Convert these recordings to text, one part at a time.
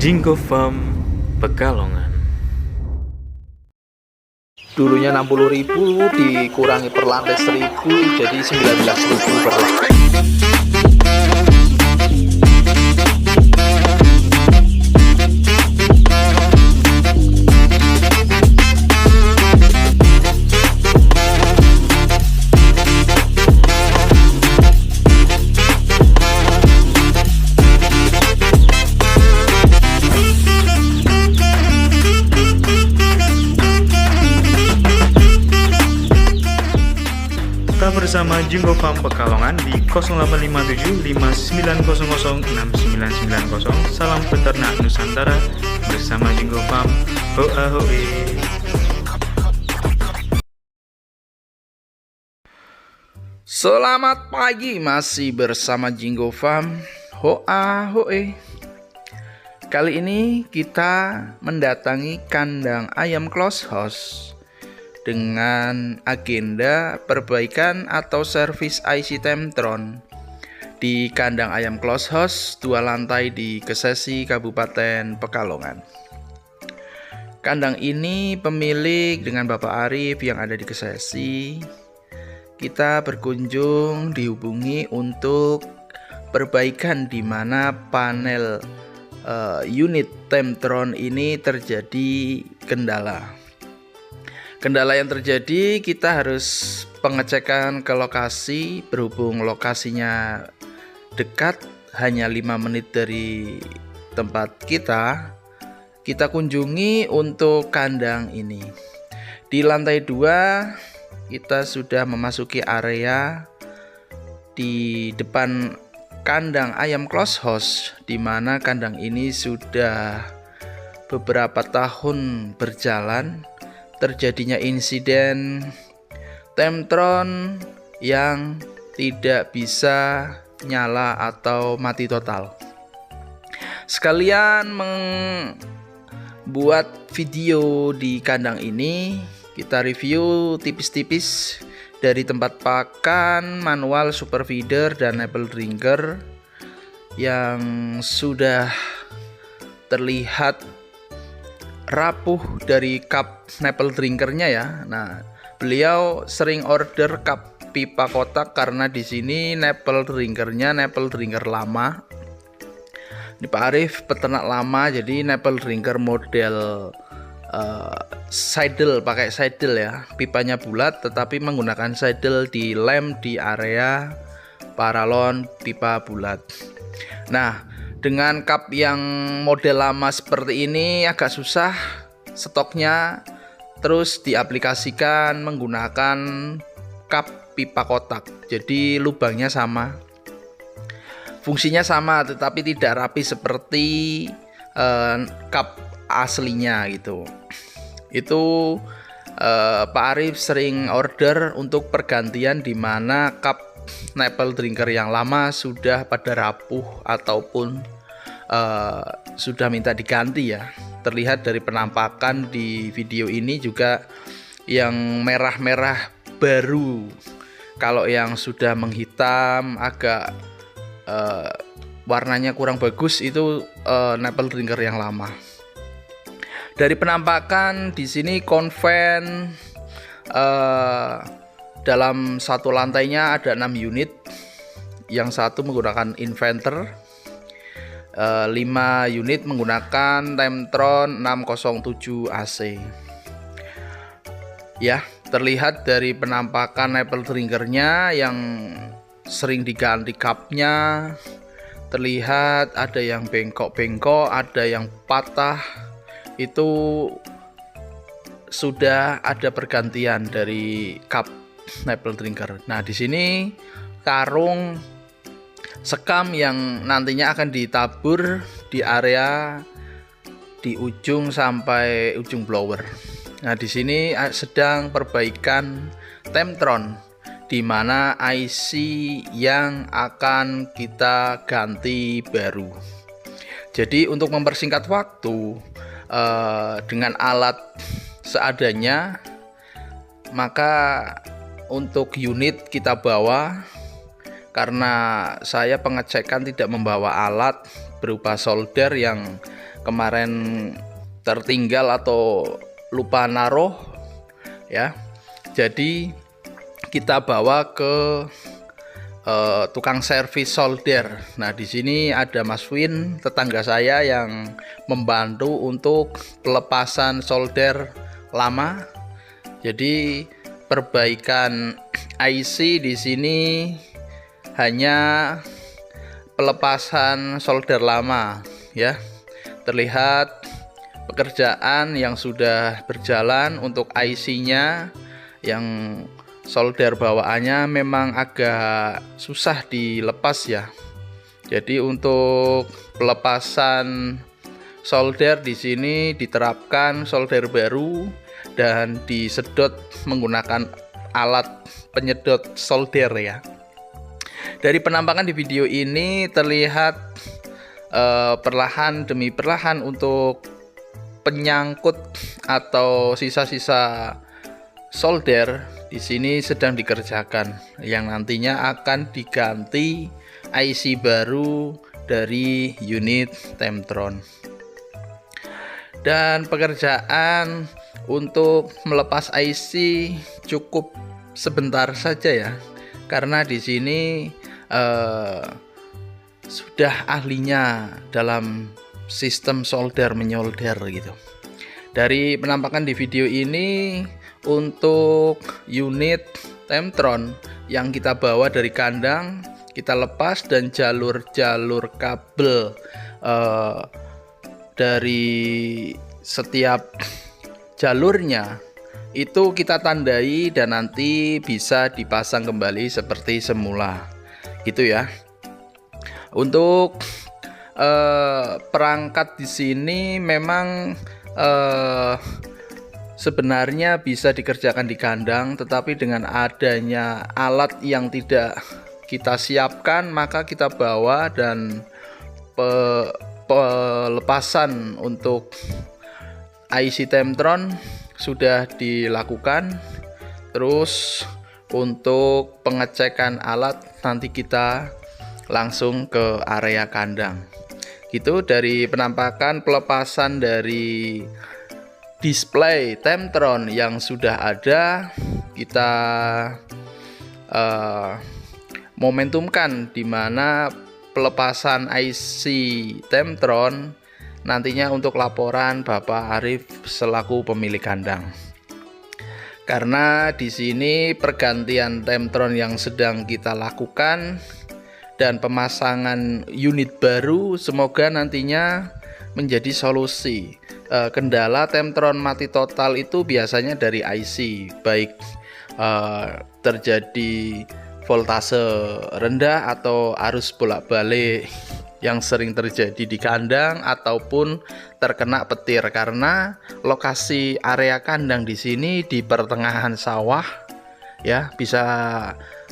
Jinggo Farm Pekalongan. Dulunya 60.000 dikurangi per lantai 1.000 jadi 19.000 per lantai. Tetap bersama Jinggo Farm Pekalongan di 0857 5900 6990. Salam peternak Nusantara bersama Jinggo Farm. Hoa hoe. Selamat pagi, masih bersama Jinggo Farm. Hoa hoe. Kali ini kita mendatangi kandang ayam close house dengan agenda perbaikan atau servis IC Temtron di kandang ayam close house 2 lantai di Kesesi, Kabupaten Pekalongan. Kandang ini pemilik dengan Bapak Arif yang ada di Kesesi. Kita berkunjung dihubungi untuk perbaikan di mana panel unit Temtron ini terjadi kendala. Kendala yang terjadi, kita harus pengecekan ke lokasi. Berhubung lokasinya dekat, hanya 5 menit dari tempat kita kunjungi untuk kandang ini. Di lantai 2 kita sudah memasuki area di depan kandang ayam close house, di mana kandang ini sudah beberapa tahun berjalan. Terjadinya insiden Temtron yang tidak bisa nyala atau mati total. Sekalian membuat video di kandang ini, kita review tipis-tipis dari tempat pakan, manual super feeder dan nipple drinker yang sudah terlihat rapuh dari cup nipple drinkernya ya. Nah, beliau sering order cup pipa kotak karena di sini nipple drinkernya nipple drinker lama. Ini Pak Arif peternak lama, jadi nipple drinker model saddle, pakai saddle ya. Pipanya bulat tetapi menggunakan saddle di lem di area paralon pipa bulat. Nah, dengan cup yang model lama seperti ini agak susah stoknya, terus diaplikasikan menggunakan cup pipa kotak. Jadi lubangnya sama, fungsinya sama, tetapi tidak rapi seperti cup aslinya gitu. Itu Pak Arif sering order untuk pergantian di mana cup nipple drinker yang lama sudah pada rapuh ataupun sudah minta diganti ya. Terlihat dari penampakan di video ini juga yang merah-merah baru. Kalau yang sudah menghitam agak warnanya kurang bagus, itu nipple drinker yang lama. Dari penampakan di sini konven dalam satu lantainya ada 6 unit. Yang satu menggunakan inverter, 5 unit menggunakan Temtron 607 AC. Ya, terlihat dari penampakan nipple drinkernya yang sering diganti cupnya. Terlihat ada yang bengkok-bengkok, ada yang patah. Itu sudah ada pergantian dari cup nipple drinker. Nah, di sini karung sekam yang nantinya akan ditabur di area di ujung sampai ujung blower. Nah, di sini sedang perbaikan Temtron, di mana IC yang akan kita ganti baru. Jadi untuk mempersingkat waktu dengan alat seadanya, maka untuk unit kita bawa karena saya pengecekan tidak membawa alat berupa solder yang kemarin tertinggal atau lupa naruh ya. Jadi kita bawa ke tukang servis solder. Nah, di sini ada Mas Win, tetangga saya, yang membantu untuk pelepasan solder lama. Jadi perbaikan IC di sini hanya pelepasan solder lama ya. Terlihat pekerjaan yang sudah berjalan untuk IC-nya, yang solder bawaannya memang agak susah dilepas ya. Jadi untuk pelepasan solder di sini diterapkan solder baru dan disedot menggunakan alat penyedot solder ya. Dari penampakan di video ini terlihat perlahan demi perlahan untuk penyangkut atau sisa-sisa solder di sini sedang dikerjakan, yang nantinya akan diganti IC baru dari unit Temtron. Dan pekerjaan untuk melepas IC cukup sebentar saja ya, karena di sini sudah ahlinya dalam sistem solder menyolder gitu. Dari penampakan di video ini, untuk unit Temtron yang kita bawa dari kandang, kita lepas, dan jalur-jalur kabel dari setiap jalurnya itu kita tandai dan nanti bisa dipasang kembali seperti semula gitu ya. Untuk perangkat di sini memang sebenarnya bisa dikerjakan di kandang, tetapi dengan adanya alat yang tidak kita siapkan, maka kita bawa dan pelepasan untuk IC Temtron sudah dilakukan. Terus untuk pengecekan alat nanti kita langsung ke area kandang gitu. Dari penampakan pelepasan dari display Temtron yang sudah ada, kita momentumkan di mana pelepasan IC Temtron nantinya untuk laporan Bapak Arif selaku pemilik kandang. Karena di sini pergantian Temtron yang sedang kita lakukan dan pemasangan unit baru, semoga nantinya menjadi solusi. Kendala Temtron mati total itu biasanya dari IC, baik terjadi voltase rendah atau arus bolak-balik yang sering terjadi di kandang, ataupun terkena petir, karena lokasi area kandang di sini di pertengahan sawah ya. Bisa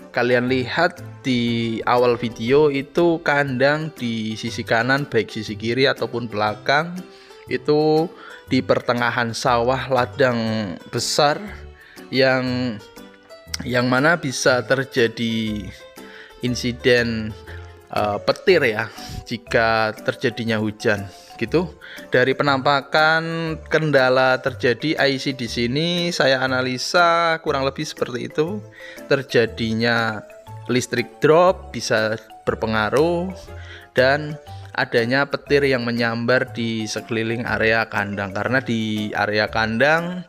kalian lihat di awal video itu, kandang di sisi kanan baik sisi kiri ataupun belakang itu di pertengahan sawah ladang besar yang mana bisa terjadi insiden petir ya jika terjadinya hujan gitu. Dari penampakan kendala terjadi IC di sini, saya analisa kurang lebih seperti itu. Terjadinya listrik drop bisa berpengaruh, dan adanya petir yang menyambar di sekeliling area kandang, karena di area kandang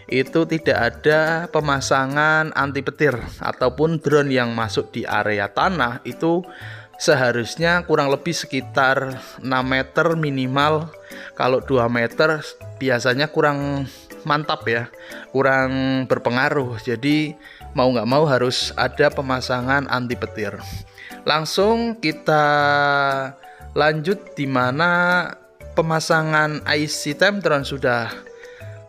itu tidak ada pemasangan anti petir ataupun drone yang masuk di area tanah. Itu seharusnya kurang lebih sekitar 6 meter minimal. Kalau 2 meter biasanya kurang mantap ya, kurang berpengaruh. Jadi mau nggak mau harus ada pemasangan anti petir. Langsung kita lanjut di mana pemasangan IC Temtron sudah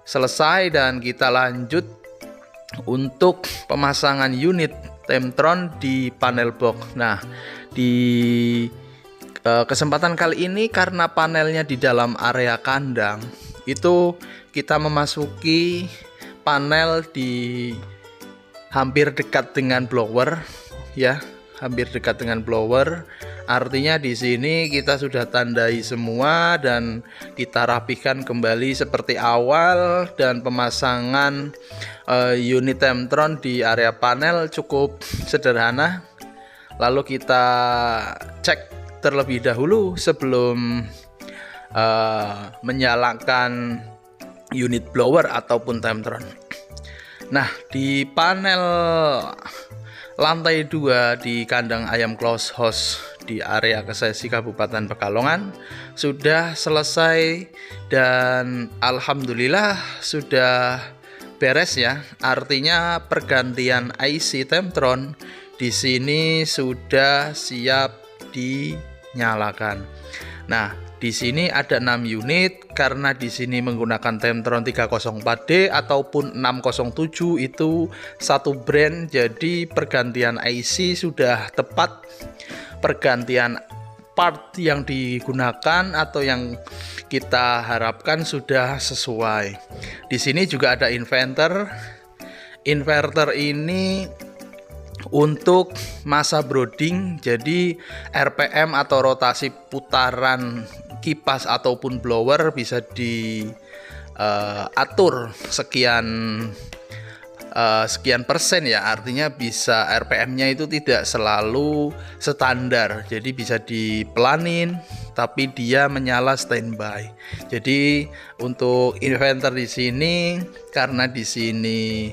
selesai, dan kita lanjut untuk pemasangan unit Temtron di panel box. Nah, di kesempatan kali ini karena panelnya di dalam area kandang, itu kita memasuki panel di hampir dekat dengan blower ya, hampir dekat dengan blower. Artinya di sini kita sudah tandai semua dan kita rapikan kembali seperti awal, dan pemasangan unit Temtron di area panel cukup sederhana. Lalu kita cek terlebih dahulu sebelum menyalakan unit blower ataupun Temtron. Nah, di panel lantai 2 di kandang ayam close house di area Kesesi Kabupaten Pekalongan sudah selesai, dan alhamdulillah sudah beres ya. Artinya pergantian IC Temtron di sini sudah siap dinyalakan. Nah, di sini ada 6 unit karena di sini menggunakan Temtron 304D ataupun 607, itu satu brand. Jadi pergantian IC sudah tepat, pergantian part yang digunakan atau yang kita harapkan sudah sesuai. Di sini juga ada inverter. Inverter ini untuk masa brooding, jadi RPM atau rotasi putaran kipas ataupun blower bisa diatur sekian persen ya. Artinya bisa RPM-nya itu tidak selalu standar, jadi bisa dipelanin tapi dia menyala standby. Jadi untuk inverter di sini, karena di sini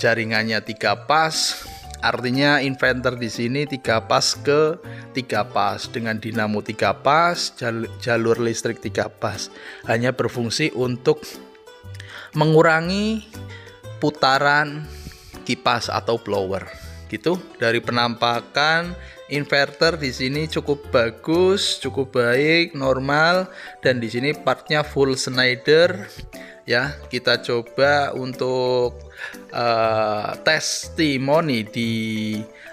jaringannya 3 pas, artinya inverter di sini 3 pas ke 3 pas dengan dinamo 3 pas, jalur listrik 3 pas. Hanya berfungsi untuk mengurangi putaran kipas atau blower. Gitu. Dari penampakan inverter di sini cukup bagus, cukup baik, normal, dan di sini partnya full Schneider. Ya, kita coba untuk testimoni di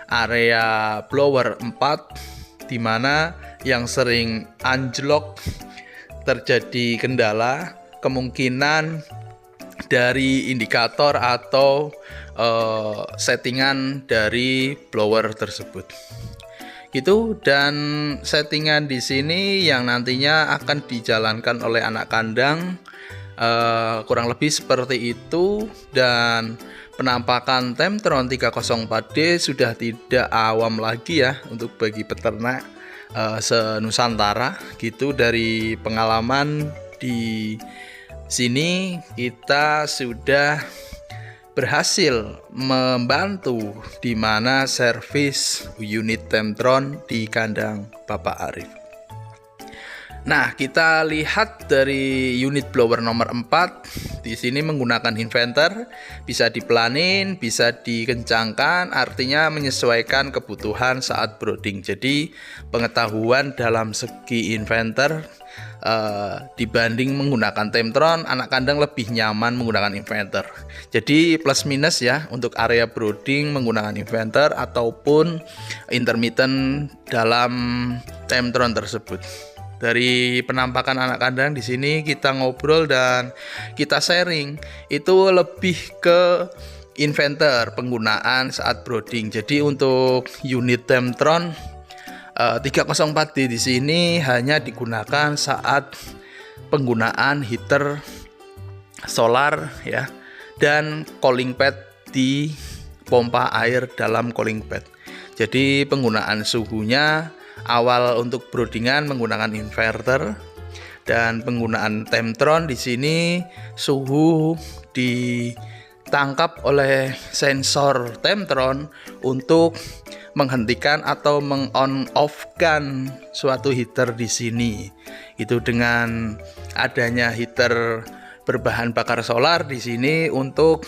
area blower 4, dimana yang sering anjlok terjadi kendala, kemungkinan dari indikator atau settingan dari blower tersebut. Gitu. Dan settingan di sini yang nantinya akan dijalankan oleh anak kandang kurang lebih seperti itu. Dan penampakan Temtron 304D sudah tidak awam lagi ya untuk bagi peternak se-Nusantara. Gitu. Dari pengalaman di sini kita sudah berhasil membantu di mana servis unit Temtron di kandang Bapak Arif. Nah, kita lihat dari unit blower nomor 4. Di sini menggunakan inverter, bisa dipelanin, bisa dikencangkan, artinya menyesuaikan kebutuhan saat brooding. Jadi pengetahuan dalam segi inverter dibanding menggunakan Temtron, anak kandang lebih nyaman menggunakan inverter. Jadi plus minus ya untuk area brooding menggunakan inverter ataupun intermittent dalam Temtron tersebut. Dari penampakan anak kandang di sini kita ngobrol dan kita sharing, itu lebih ke inverter penggunaan saat brooding. Jadi untuk unit Temtron 304D di sini hanya digunakan saat penggunaan heater solar ya, dan cooling pad di pompa air dalam cooling pad. Jadi penggunaan suhunya awal untuk broodingan menggunakan inverter, dan penggunaan Temtron di sini suhu ditangkap oleh sensor Temtron untuk menghentikan atau meng-on-off-kan suatu heater di sini. Itu dengan adanya heater berbahan bakar solar di sini untuk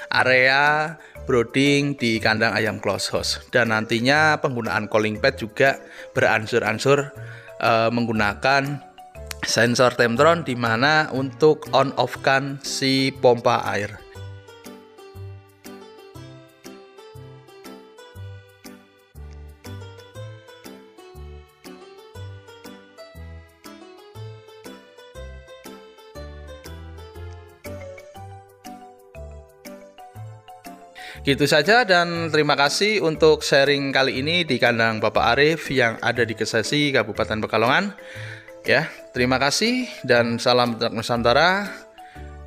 area brooding di kandang ayam close house. Dan nantinya penggunaan cooling pad juga beransur-ansur menggunakan sensor Temtron, di mana untuk on-off-kan si pompa air. Gitu saja dan terima kasih untuk sharing kali ini di kandang Bapak Arif yang ada di Kesesi, Kabupaten Pekalongan. Ya, terima kasih dan salam peternak Nusantara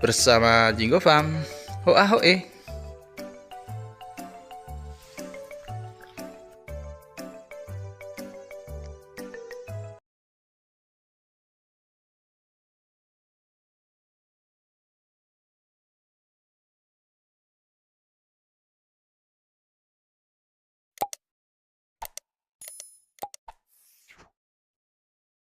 bersama Jinggo Farm. Hoa hoe.